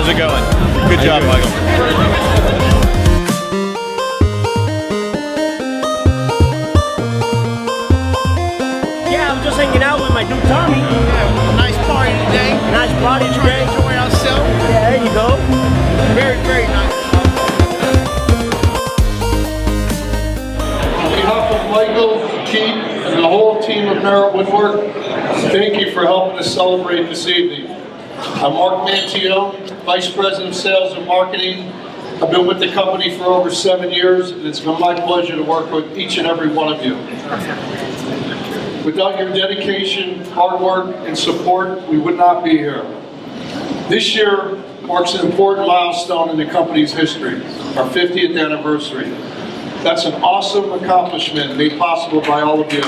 How's it going? Good job, Michael. Yeah, I'm just hanging out with my dude Tommy. Yeah, nice party today. Nice party today. Enjoy ourselves. Yeah, there you go. Very, very nice. On behalf of Michael, Keith, and the whole team of Merritt Woodwork, thank you for helping us celebrate this evening. I'm Mark Mantio, Vice President of Sales and Marketing. I've been with the company for over 7 years, and it's been my pleasure to work with each and every one of you. Without your dedication, hard work, and support, we would not be here. This year marks an important milestone in the company's history, our 50th anniversary. That's an awesome accomplishment made possible by all of you.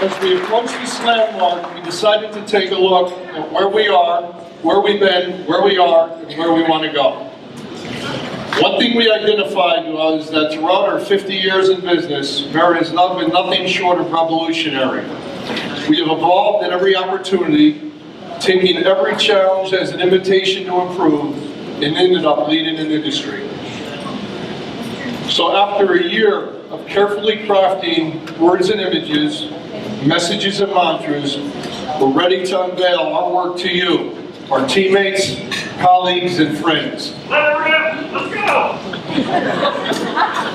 As we approach this landmark, we decided to take a look at where we are, where we've been, where we are, and where we want to go. One thing we identified was that throughout our 50 years in business, Merritt has not been nothing short of revolutionary. We have evolved at every opportunity, taking every challenge as an invitation to improve, and ended up leading an industry. So after a year of carefully crafting words and images, messages and mantras, we're ready to unveil our work to you, our teammates, colleagues, and friends. Let it rip! Let's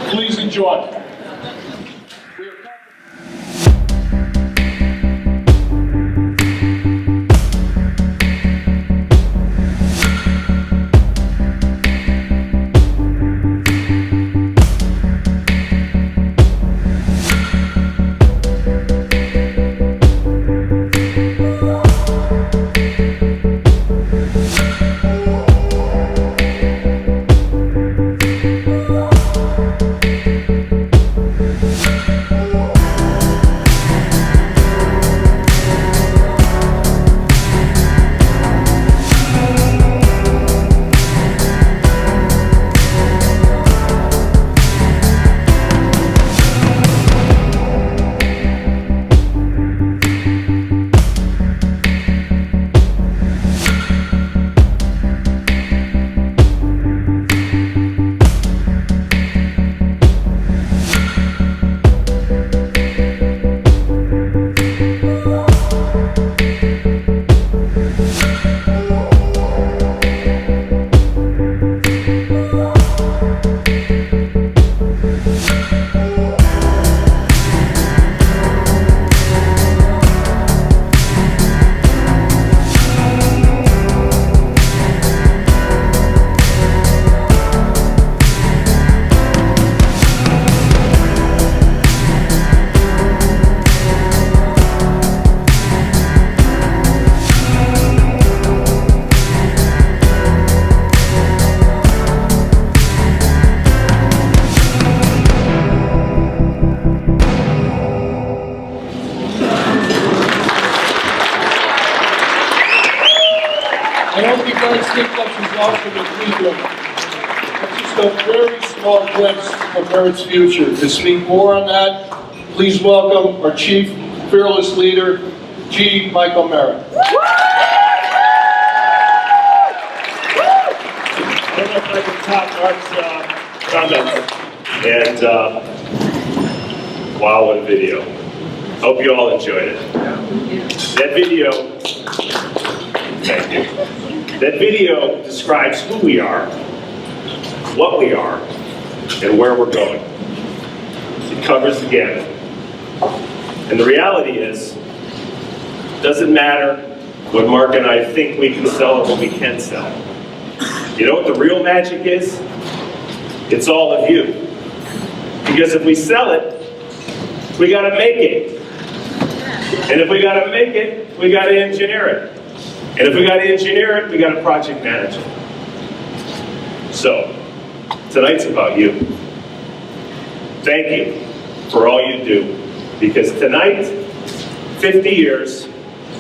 go! Please enjoy. I hope you guys think that's results of the video. It's just a very small glimpse of Merritt's future. To speak more on that, please welcome our Chief Fearless Leader, G. Michael Merritt. I don't know if I can top Mark's comments. And wow, what a video. Hope you all enjoyed it. That video, thank you. That video describes who we are, what we are, and where we're going. It covers the gamut. And the reality is, it doesn't matter what Mark and I think we can sell or what we can sell. You know what the real magic is? It's all of you. Because if we sell it, we gotta make it. And if we gotta make it, we gotta engineer it. And if we gotta engineer it, we gotta project manage it. So, tonight's about you. Thank you for all you do. Because tonight, 50 years,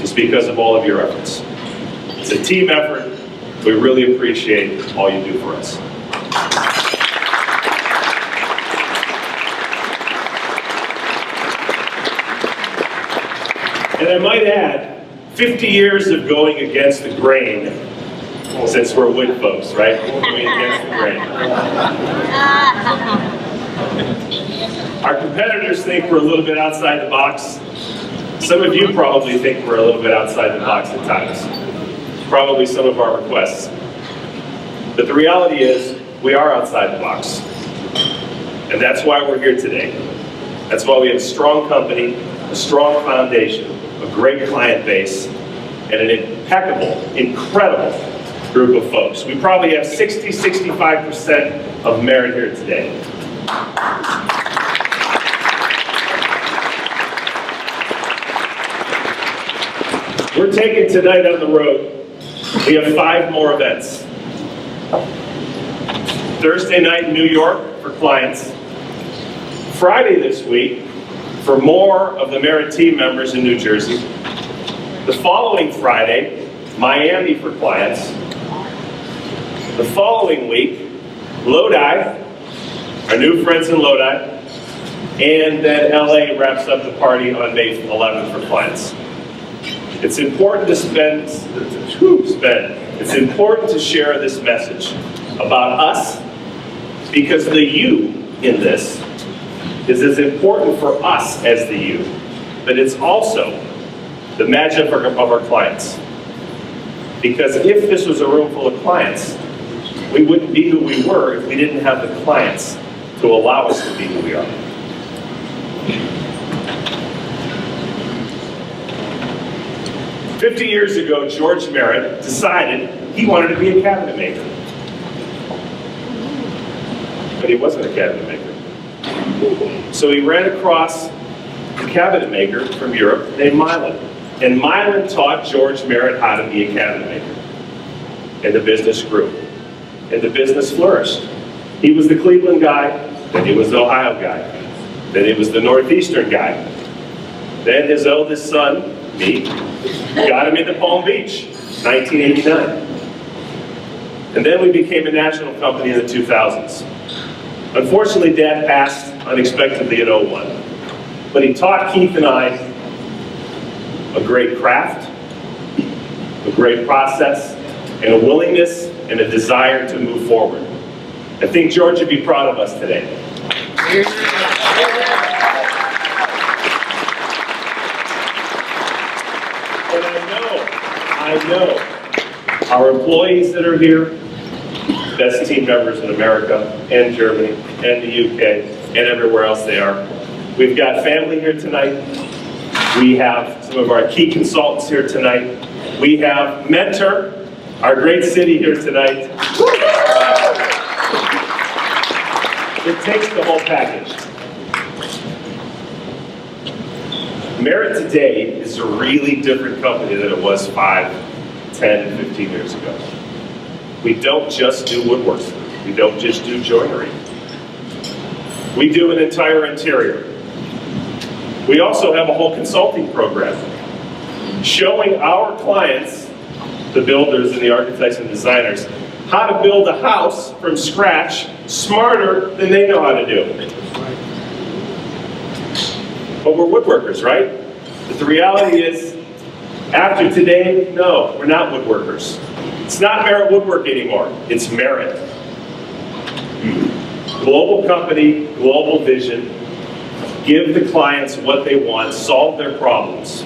is because of all of your efforts. It's a team effort. We really appreciate all you do for us. And I might add 50 years of going against the grain, since we're wood folks, right? Going against the grain. Our competitors think we're a little bit outside the box. Some of you probably think we're a little bit outside the box at times. Probably some of our requests. But the reality is, we are outside the box. And that's why we're here today. That's why we have a strong company, a strong foundation, a great client base, and an impeccable, incredible group of folks. We probably have 60-65% of Merritt here today. We're taking tonight on the road. We have 5 more events. Thursday night in New York for clients. Friday this week for more of the Merritt team members in New Jersey. The following Friday, Miami for clients. The following week, Lodi, our new friends in Lodi. And then LA wraps up the party on May 11th for clients. It's important to it's important to share this message about us, because the you in this is as important for us as the you, but it's also the magic of our clients. Because if this was a room full of clients, we wouldn't be who we were if we didn't have the clients to allow us to be who we are. "50 years ago, George Merritt decided he wanted to be a cabinet maker. But he wasn't a cabinet maker. So he ran across a cabinet maker from Europe named Milan. And Milan taught George Merritt how to be a cabinet maker. And the business grew. And the business flourished. He was the Cleveland guy, then he was the Ohio guy, then he was the Northeastern guy. Then his eldest son, me, got him into Palm Beach, 1989. And then we became a national company in the 2000s. Unfortunately, Dad passed unexpectedly in 01. But he taught Keith and I a great craft, a great process, and a willingness and a desire to move forward. I think George would be proud of us today. And I know our employees that are here, best team members in America and Germany and the UK and everywhere else they are. We've got family here tonight. We have some of our key consultants here tonight. We have Mentor, our great city here tonight. It takes the whole package. Merritt today is a really different company than it was 5, 10, and 15 years ago. We don't just do woodworking. We don't just do joinery. We do an entire interior. We also have a whole consulting program showing our clients, the builders and the architects and designers, how to build a house from scratch smarter than they know how to do. But we're woodworkers, right? But the reality is, after today, no, we're not woodworkers. It's not Merritt Woodwork anymore. It's Merritt. Global company, global vision. Give the clients what they want, solve their problems.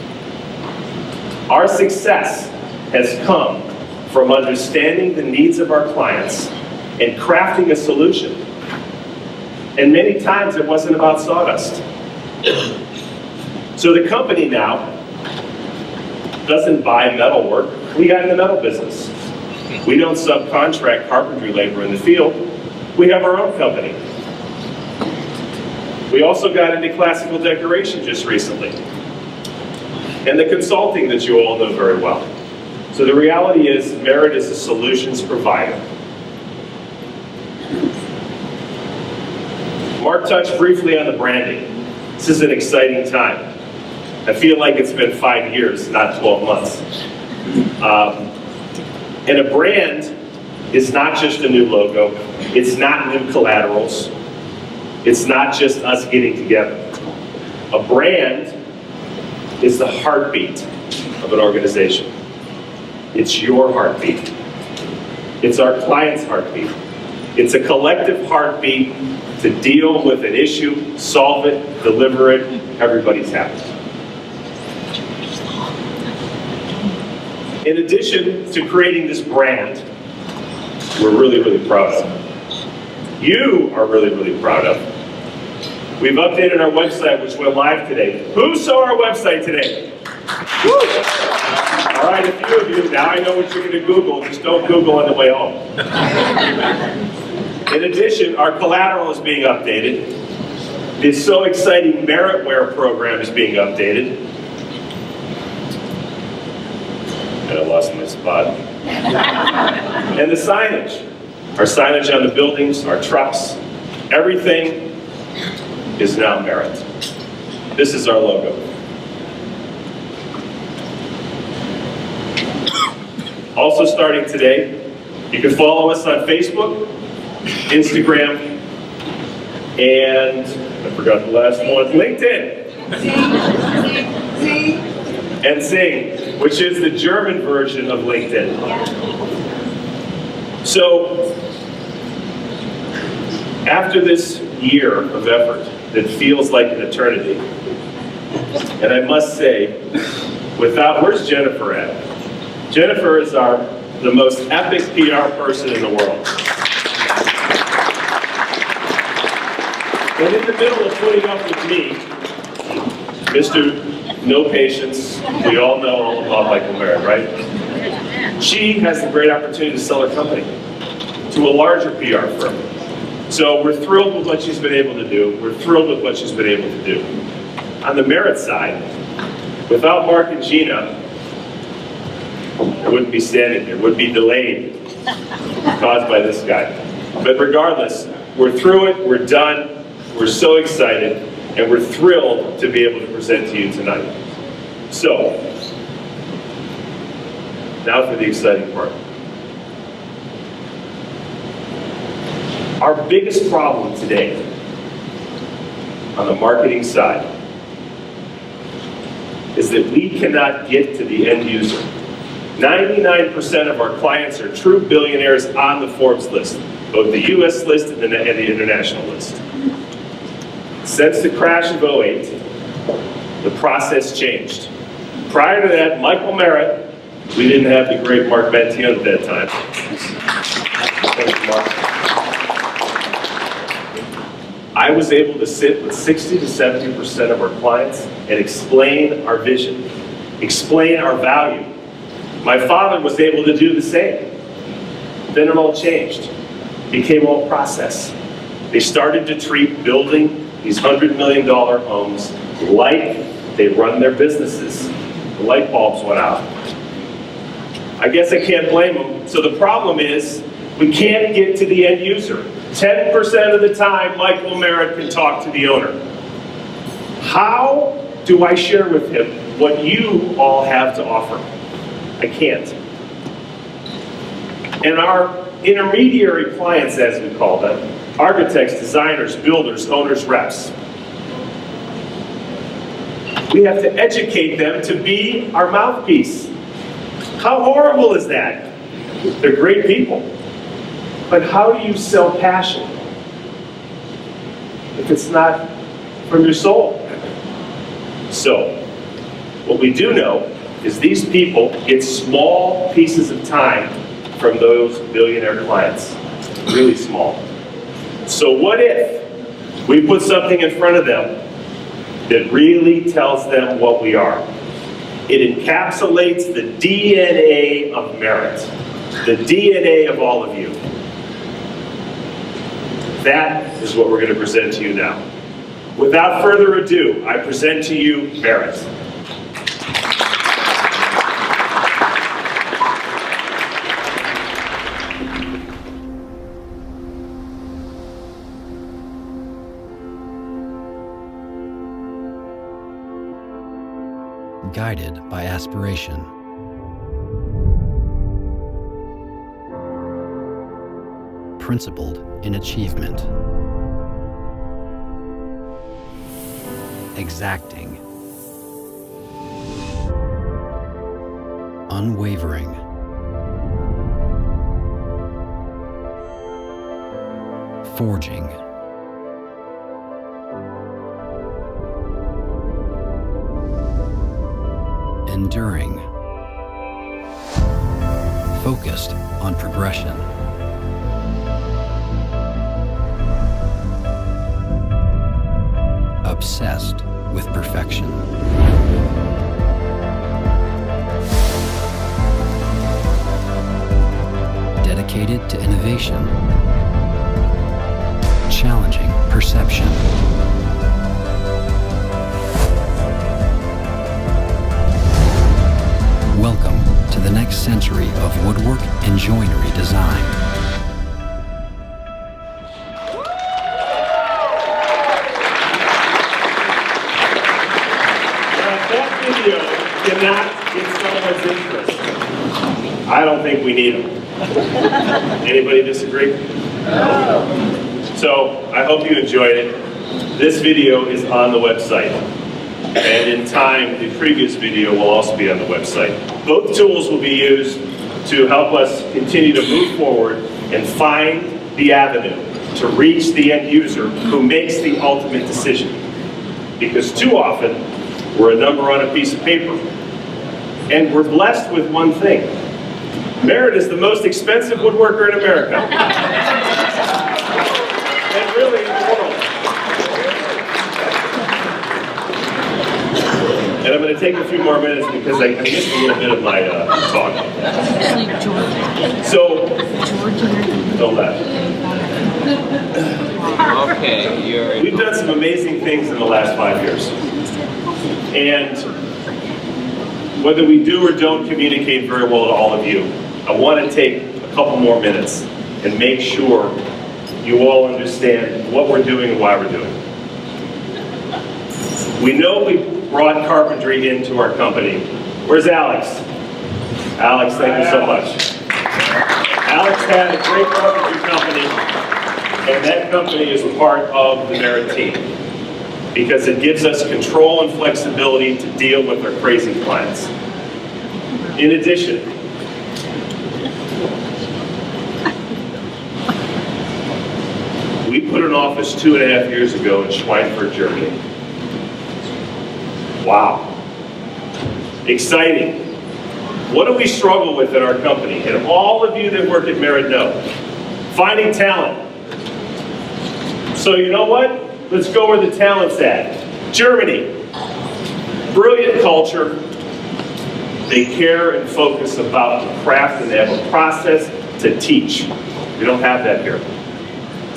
Our success has come from understanding the needs of our clients and crafting a solution. And many times it wasn't about sawdust. So the company now doesn't buy metal work. We got in the metal business. We don't subcontract carpentry labor in the field. We have our own company. We also got into classical decoration just recently. And the consulting that you all know very well. So the reality is, Merritt is a solutions provider. Mark touched briefly on the branding. This is an exciting time. I feel like it's been 5 years, not 12 months. And a brand is not just a new logo. It's not new collaterals. It's not just us getting together. A brand is the heartbeat of an organization. It's your heartbeat. It's our client's heartbeat. It's a collective heartbeat to deal with an issue, solve it, deliver it, everybody's happy. In addition to creating this brand, we're really, really proud of. You are really, really proud of. We've updated our website, which went live today. Who saw our website today? Woo! All right, a few of you. Now I know what you're going to Google. Just don't Google on the way home. In addition, our collateral is being updated. The so exciting Merritt Wear program is being updated. And I lost my spot. And the signage. Our signage on the buildings, our trucks, everything is now Merritt. This is our logo. Also starting today, you can follow us on Facebook, Instagram, and I forgot the last one, LinkedIn. And Sing, which is the German version of LinkedIn. So, after this year of effort that feels like an eternity, and I must say, where's Jennifer at? Jennifer is the most epic PR person in the world. And in the middle of putting up with me, Mr. No Patience, we all know all about Michael Merritt, right? She has the great opportunity to sell her company to a larger PR firm. So we're thrilled with what she's been able to do. We're thrilled with what she's been able to do. On the Merritt side, without Mark and Gina, I wouldn't be standing here, would be delayed, caused by this guy. But regardless, we're through it, we're done, we're so excited, and we're thrilled to be able to present to you tonight. So, now for the exciting part. Our biggest problem today on the marketing side is that we cannot get to the end user. 99% of our clients are true billionaires on the Forbes list, both the US list and the international list. Since the crash of '08, the process changed. Prior to that, Michael Merritt, we didn't have the great Mark Bentione at that time. Thank you, Mark. I was able to sit with 60 to 70% of our clients and explain our vision, explain our value. My father was able to do the same. Then it all changed. It became all process. They started to treat building these $100 million homes like they run their businesses. The light bulbs went out. I guess I can't blame them. So the problem is, we can't get to the end user. 10% of the time, Michael Merritt can talk to the owner. How do I share with him what you all have to offer? I can't. And our intermediary clients, as we call them, architects, designers, builders, owners, reps, we have to educate them to be our mouthpiece. How horrible is that? They're great people. But how do you sell passion if it's not from your soul? So, what we do know is these people get small pieces of time from those billionaire clients. Really small. So what if we put something in front of them that really tells them what we are? It encapsulates the DNA of Merritt, the DNA of all of you. That is what we're going to present to you now. Without further ado, I present to you Merritt. Guided by aspiration. Principled in achievement. Exacting. unwavering. Forging. Enduring. Focused on progression. Obsessed with perfection. Dedicated to innovation. Challenging perception. Welcome to the next century of woodwork and joinery design. That video cannot get someone's interest. I don't think we need them. Anybody disagree? So I hope you enjoyed it. This video is on the website. And in time, the previous video will also be on the website. Both tools will be used to help us continue to move forward and find the avenue to reach the end user who makes the ultimate decision. Because too often, we're a number on a piece of paper. And we're blessed with one thing. Merritt is the most expensive woodworker in America. And really in the world. And I'm going to take a few more minutes because I missed a little bit of my talk. So, don't laugh. Okay, We've done some amazing things in the last 5 years. And whether we do or don't communicate very well to all of you, I want to take a couple more minutes and make sure you all understand what we're doing and why we're doing it. We know we brought carpentry into our company. Where's Alex? Alex, thank you so much. Alex had a great carpentry company, and that company is part of the Merritt team because it gives us control and flexibility to deal with our crazy clients. In addition, we put an office 2.5 years ago in Schweinfurt, Germany. Wow. Exciting. What do we struggle with in our company? And all of you that work at Merritt know. Finding talent. So you know what? Let's go where the talent's at. Germany. Brilliant culture. They care and focus about the craft and they have a process to teach. We don't have that here.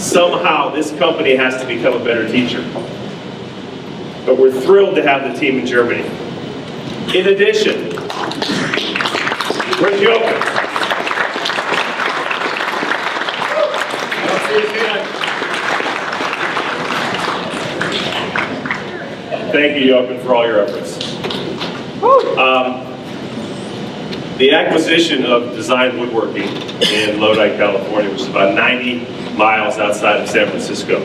Somehow this company has to become a better teacher. But we're thrilled to have the team in Germany. In addition, where's Jochen? Thank you, Jochen, for all your efforts. The acquisition of Design Woodworking in Lodi, California, which is about 90 miles outside of San Francisco.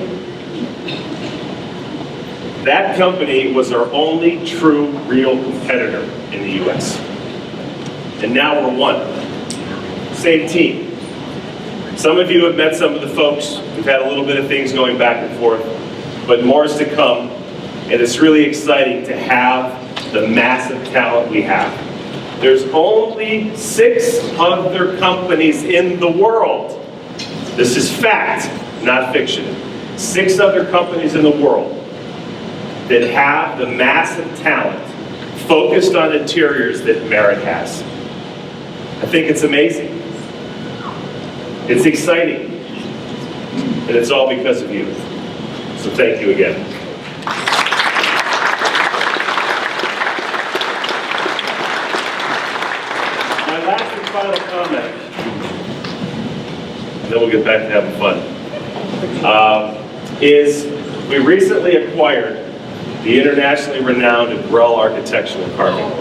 That company was our only true, real competitor in the US. And now we're one. Same team. Some of you have met some of the folks. We've had a little bit of things going back and forth, but more is to come. And it's really exciting to have the massive talent we have. There's only 6 other companies in the world. This is fact, not fiction. 6 other companies in the world that have the massive talent focused on interiors that Merritt has. I think it's amazing. It's exciting. And it's all because of you. So thank you again. My last and final comment, and then we'll get back to having fun, is we recently acquired the internationally renowned Agrell Architectural Carving.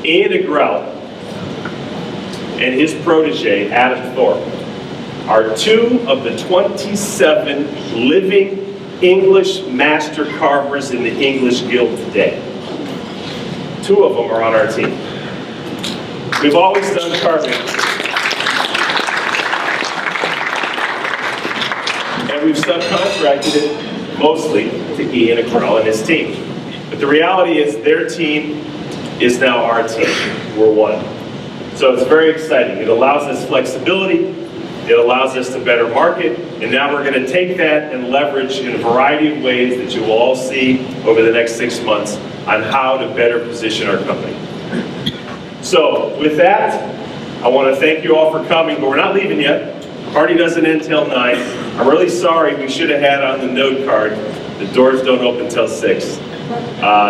Ian Agrell and his protege, Adam Thorpe, are 2 of the 27 living English master carvers in the English Guild today. 2 of them are on our team. We've always done carving. And we've subcontracted it mostly to Ian Acrell and his team. But the reality is their team is now our team. We're one. So it's very exciting. It allows us flexibility. It allows us to better market. And now we're going to take that and leverage in a variety of ways that you will all see over the next 6 months on how to better position our company. So with that, I want to thank you all for coming, but we're not leaving yet. The party doesn't end till 9. I'm really sorry, we should have had on the note card, the doors don't open till 6.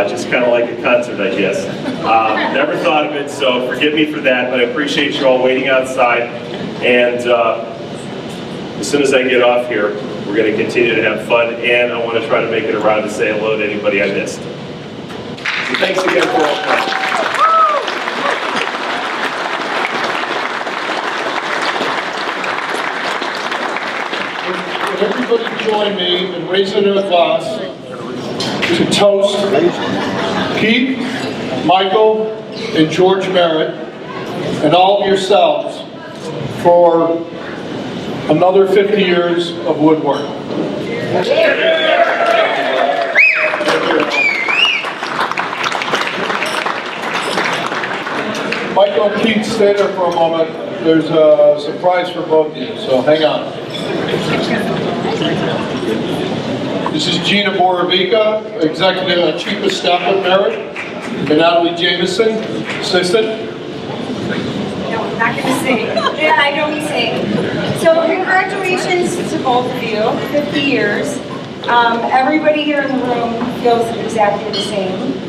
Just kind of like a concert, I guess. Never thought of it, so forgive me for that, but I appreciate you all waiting outside. And as soon as I get off here, we're going to continue to have fun, and I want to try to make it around to say hello to anybody I missed. So thanks again for all coming. Everybody join me in raising their glass to toast Pete, Michael, and George Merritt, and all of yourselves for another 50 years of woodwork. Michael and Pete, stay there for a moment. There's a surprise for both of you, so hang on. This is Gina Borovica, Executive Chief of Staff at Merritt, and Natalie Jameson, Assistant. No, I'm not going to sing. Yeah, I don't sing. So congratulations to both of you, 50 years. Everybody here in the room feels exactly the same.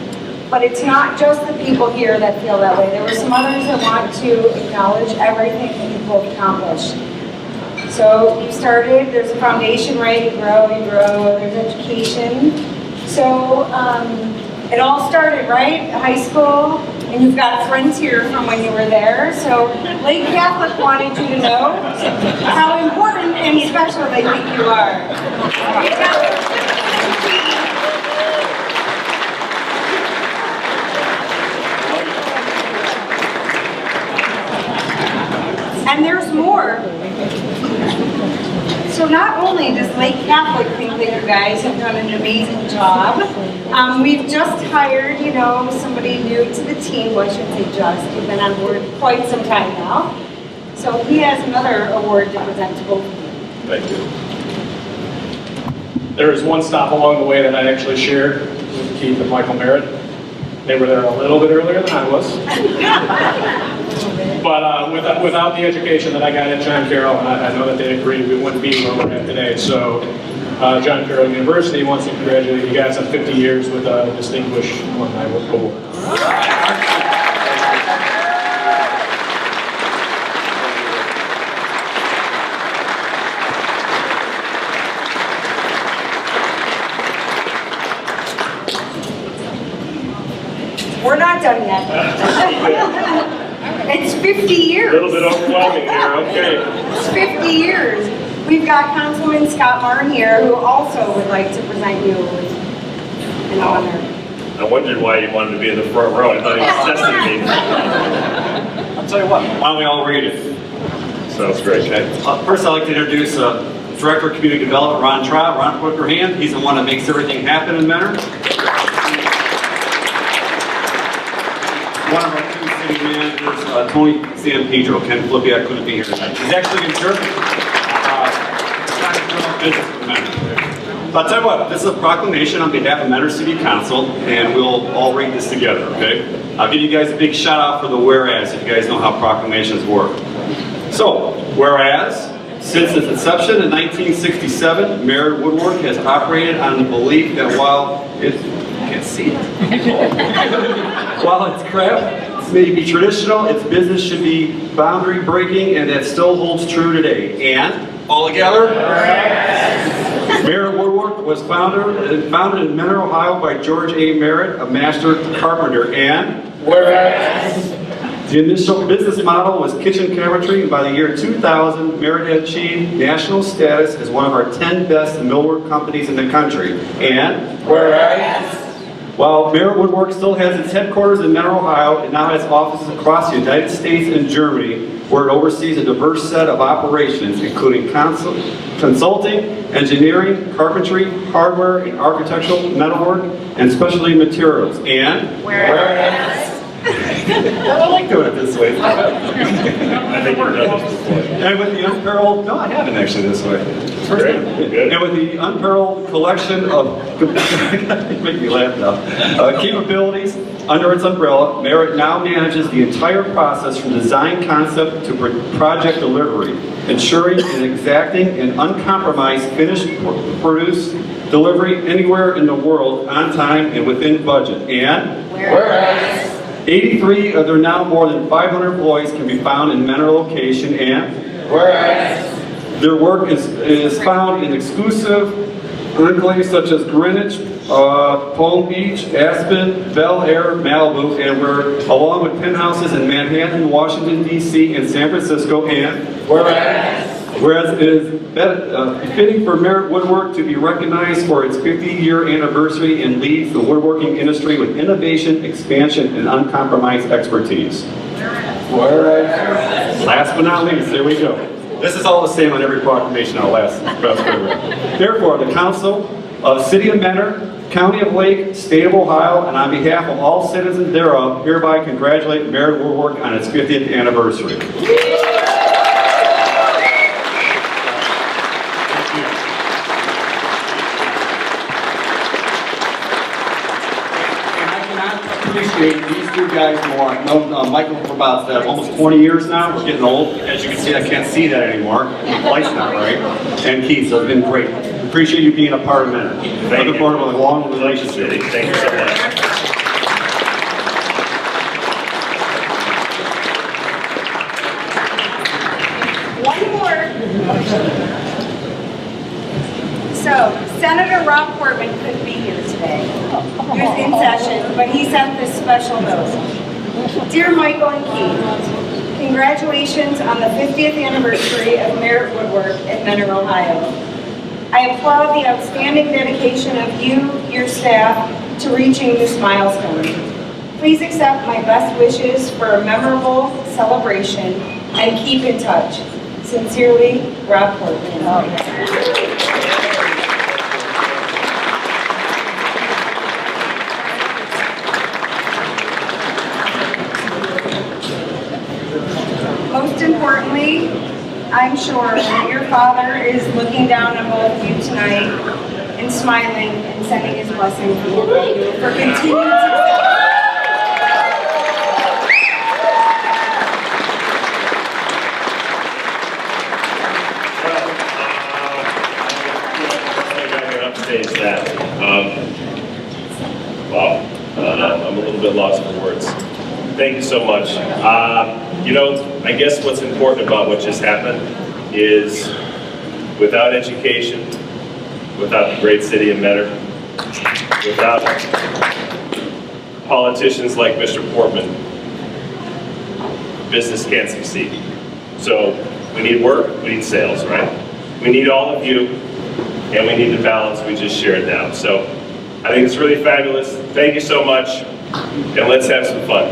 But it's not just the people here that feel that way. There were some others that want to acknowledge everything that you've both accomplished. So you started, there's a foundation, right? You grow, there's education. So it all started, right? High school, and you've got friends here from when you were there. So Lake Catholic wanted you to know how important and special they think you are. And there's more. So not only does Lake Catholic think that you guys have done an amazing job, we've just hired, somebody new to the team. Well, I shouldn't say just, you've been on board quite some time now. So he has another award to present to both of you. Thank you. There was one stop along the way that I actually shared with Keith and Michael Merritt. They were there a little bit earlier than I was. But without the education that I got at John Carroll, I know that they agreed we wouldn't be where we're at today. So John Carroll University wants to congratulate you guys on 50 years with a distinguished alumni award. We're not done yet. It's 50 years. A little bit overwhelming here, okay. It's 50 years. We've got Councilman Scott Martin here, who also would like to present you with an honor. I wondered why you wanted to be in the front row. I thought he was testing me. I'll tell you what, why don't we all read it? Sounds great. Okay. First, I'd like to introduce Director of Community Development, Ron Trott. Ron, put up your hand. He's the one that makes everything happen in Mentor. One of our two city managers, Tony San Pedro. Ken Flippia couldn't be here tonight. He's actually in Germany. I'll tell you what, this is a proclamation on behalf of Mentor City Council, and we'll all read this together, okay? I'll give you guys a big shout out for the whereas, if you guys know how proclamations work. So, whereas, since its inception in 1967, Merritt Woodwork has operated on the belief that while it, can't see it, while its craft may be traditional, its business should be boundary breaking, and that still holds true today. And, all together, Merritt Woodwork was founded in Mentor, Ohio by George A. Merritt, a master carpenter. And Whereas the initial business model was kitchen cabinetry, and by the year 2000, Merritt had achieved national status as one of our 10 best millwork companies in the country. And whereas While Merritt Woodwork still has its headquarters in Mentor, Ohio, it now has offices across the United States and Germany, where it oversees a diverse set of operations, including consulting, engineering, carpentry, hardware, and architectural metalwork, and specialty materials. And whereas I like doing it this way. I think you've done this before. And with the unparalleled, no, I haven't actually this way. First Great, time. good. And with the unparalleled collection of, make me laugh now, capabilities under its umbrella, Merritt now manages the entire process from design concept to project delivery, ensuring an exacting and uncompromised finished produce delivery anywhere in the world on time and within budget. And whereas 83 of their now more than 500 employees can be found in Mentor location, and whereas their work is found in exclusive enclaves such as Greenwich, Palm Beach, Aspen, Bel Air, Malibu, and we're along with penthouses in Manhattan, Washington, D.C., and San Francisco, and whereas it is befitting for Merritt Woodwork to be recognized for its 50-year anniversary and leads the woodworking industry with innovation, expansion, and uncompromised expertise. Whereas, last but not least, there we go. This is all the same on every proclamation I'll last. Therefore, the Council of the City of Mentor, County of Lake, State of Ohio, and on behalf of all citizens thereof, hereby congratulate Merritt Woodwork on its 50th anniversary. Appreciate these two guys more. I've known Michael for about almost 20 years now. We're getting old. As you can see, I can't see that anymore. The light's not right. And Keith, so it's been great. Appreciate you being a part of Mentor. Looking forward to a long relationship. Thank you so much. One more. So, Senator Rob Portman couldn't be here today. He was in session, but he sent this special note. Dear Michael and Keith, congratulations on the 50th anniversary of Merritt Woodwork in Mentor, Ohio. I applaud the outstanding dedication of you, your staff, to reaching this milestone. Please accept my best wishes for a memorable celebration and keep in touch. Sincerely, Rob Portman. Most importantly, I'm sure that your father is looking down on both of you tonight and smiling and sending his blessing to both of you for continued success. Wow, I'm a little bit lost for words. Thank you so much. I guess what's important about what just happened is without education, without the great city of Mentor, without politicians like Mr. Portman, business can't succeed. So we need work, we need sales, right? We need all of you, and we need the balance we just shared now. So I think it's really fabulous. Thank you so much, and let's have some fun.